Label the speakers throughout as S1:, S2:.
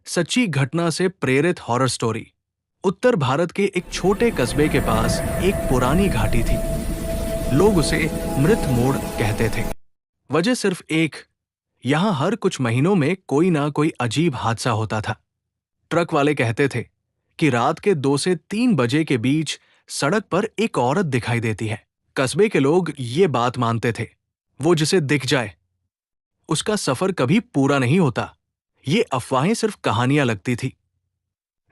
S1: सच्ची घटना से प्रेरित हॉरर स्टोरी। उत्तर भारत के एक छोटे कस्बे के पास एक पुरानी घाटी थी। लोग उसे मृत मोड़ कहते थे। वजह सिर्फ एक, यहां हर कुछ महीनों में कोई ना कोई अजीब हादसा होता था। ट्रक वाले कहते थे कि रात के 2 से 3 बजे के बीच सड़क पर एक औरत दिखाई देती है। कस्बे के लोग ये बात मानते थे, वो जिसे दिख जाए उसका सफर कभी पूरा नहीं होता। ये अफवाहें सिर्फ कहानियां लगती थी,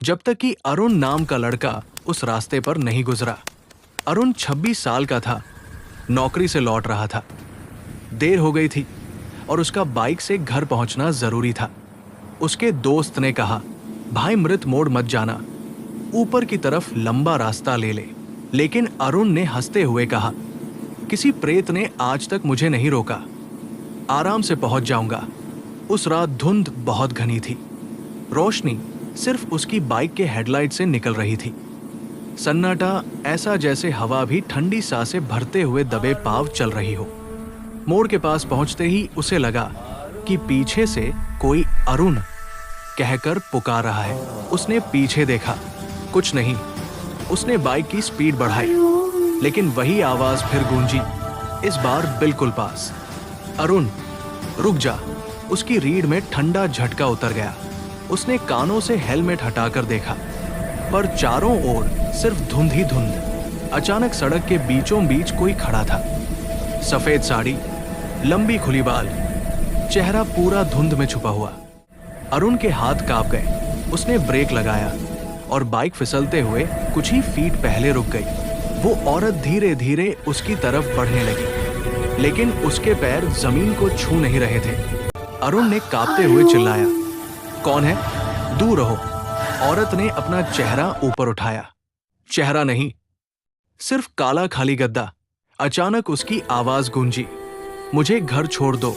S1: जब तक कि अरुण नाम का लड़का उस रास्ते पर नहीं गुजरा। अरुण 26 साल का था, नौकरी से लौट रहा था। देर हो गई थी और उसका बाइक से घर पहुंचना जरूरी था। उसके दोस्त ने कहा, भाई मृत मोड़ मत जाना, ऊपर की तरफ लंबा रास्ता ले ले। लेकिन अरुण ने हंसते हुए कहा, किसी प्रेत ने आज तक मुझे नहीं रोका, आराम से पहुंच जाऊंगा। उस रात धुंध बहुत घनी थी, रोशनी सिर्फ उसकी बाइक के हेडलाइट से निकल रही थी। सन्नाटा ऐसा जैसे हवा भी ठंडी सांसें भरते हुए दबे पांव चल रही हो। मोड़ के पास पहुंचते ही उसे लगा कि पीछे से कोई अरुण कहकर पुकार रहा है। उसने पीछे देखा, कुछ नहीं। उसने बाइक की स्पीड बढ़ाई, लेकिन वही आवाज फिर गूंजी, इस बार बिल्कुल पास। अरुण रुक जा। उसकी रीढ़ में ठंडा झटका उतर गया। उसने कानों से हेलमेट हटाकर देखा, पर चारों ओर सिर्फ धुंध ही धुंध। अचानक सड़क के बीचों बीच कोई खड़ा था। सफेद साड़ी, लंबी खुली बाल, चेहरा पूरा धुंध में छुपा हुआ। अरुण के हाथ कांप गए। उसने ब्रेक लगाया और बाइक फिसलते हुए कुछ ही फीट पहले रुक गई। वो औरत धीरे धीरे उसकी तरफ बढ़ने लगी, लेकिन उसके पैर जमीन को छू नहीं रहे थे। अरुण ने कांपते हुए चिल्लाया, कौन है? दूर रहो। औरत ने अपना चेहरा ऊपर उठाया। चेहरा नहीं, सिर्फ काला खाली गद्दा। अचानक उसकी आवाज गूंजी, मुझे घर छोड़ दो।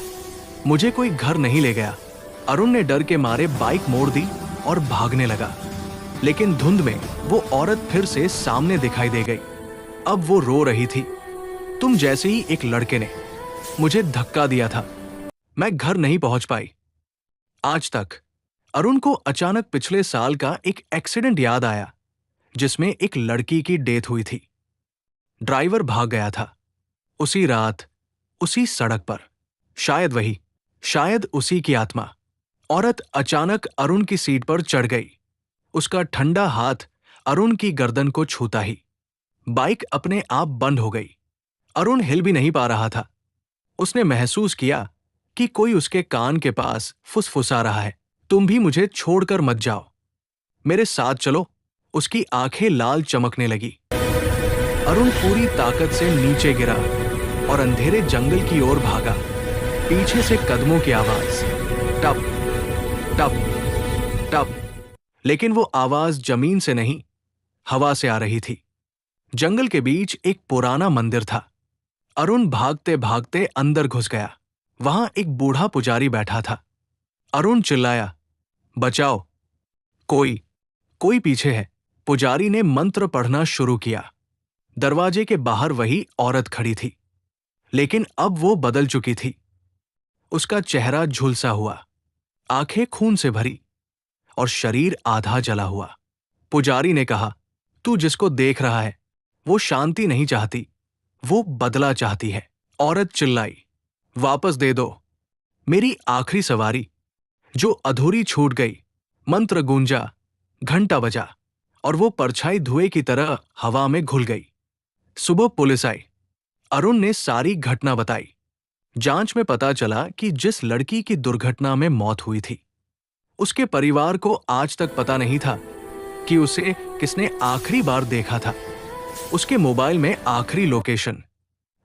S1: मुझे कोई घर नहीं ले गया। अरुण ने डर के मारे बाइक मोड़ दी और भागने लगा, लेकिन धुंध में वो औरत फिर से सामने दिखाई दे गई। अब वो रो रही थी, तुम जैसे ही एक लड़के ने मुझे धक्का दिया था, मैं घर नहीं पहुंच पाई। आज तक अरुण को अचानक पिछले साल का एक एक्सीडेंट याद आया, जिसमें एक लड़की की डेथ हुई थी। ड्राइवर भाग गया था उसी रात, उसी सड़क पर। शायद वही, शायद उसी की आत्मा। औरत अचानक अरुण की सीट पर चढ़ गई। उसका ठंडा हाथ अरुण की गर्दन को छूता ही बाइक अपने आप बंद हो गई। अरुण हिल भी नहीं पा रहा था। उसने महसूस किया कि कोई उसके कान के पास फुसफुसा रहा है, तुम भी मुझे छोड़कर मत जाओ, मेरे साथ चलो। उसकी आंखें लाल चमकने लगी। अरुण पूरी ताकत से नीचे गिरा और अंधेरे जंगल की ओर भागा। पीछे से कदमों की आवाज, टप टप टप। लेकिन वो आवाज जमीन से नहीं, हवा से आ रही थी। जंगल के बीच एक पुराना मंदिर था। अरुण भागते भागते अंदर घुस गया। वहां एक बूढ़ा पुजारी बैठा था। अरुण चिल्लाया, बचाओ, कोई पीछे है। पुजारी ने मंत्र पढ़ना शुरू किया। दरवाजे के बाहर वही औरत खड़ी थी, लेकिन अब वो बदल चुकी थी। उसका चेहरा झुलसा हुआ, आंखें खून से भरी और शरीर आधा जला हुआ। पुजारी ने कहा, तू जिसको देख रहा है वो शांति नहीं चाहती, वो बदला चाहती है। औरत चिल्लाई, वापस दे दो मेरी आखिरी सवारी जो अधूरी छूट गई। मंत्र गूंजा, घंटा बजा और वो परछाई धुएं की तरह हवा में घुल गई। सुबह पुलिस आई। अरुण ने सारी घटना बताई। जांच में पता चला कि जिस लड़की की दुर्घटना में मौत हुई थी, उसके परिवार को आज तक पता नहीं था कि उसे किसने आखिरी बार देखा था। उसके मोबाइल में आखिरी लोकेशन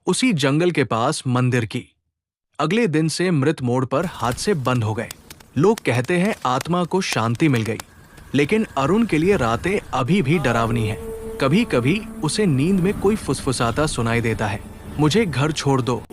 S1: उसी जंगल के पास मंदिर की। अगले दिन से मृत मोड़ पर हादसे बंद हो गए। लोग कहते हैं आत्मा को शांति मिल गई, लेकिन अरुण के लिए रातें अभी भी डरावनी हैं। कभी कभी उसे नींद में कोई फुसफुसाता सुनाई देता है, मुझे घर छोड़ दो।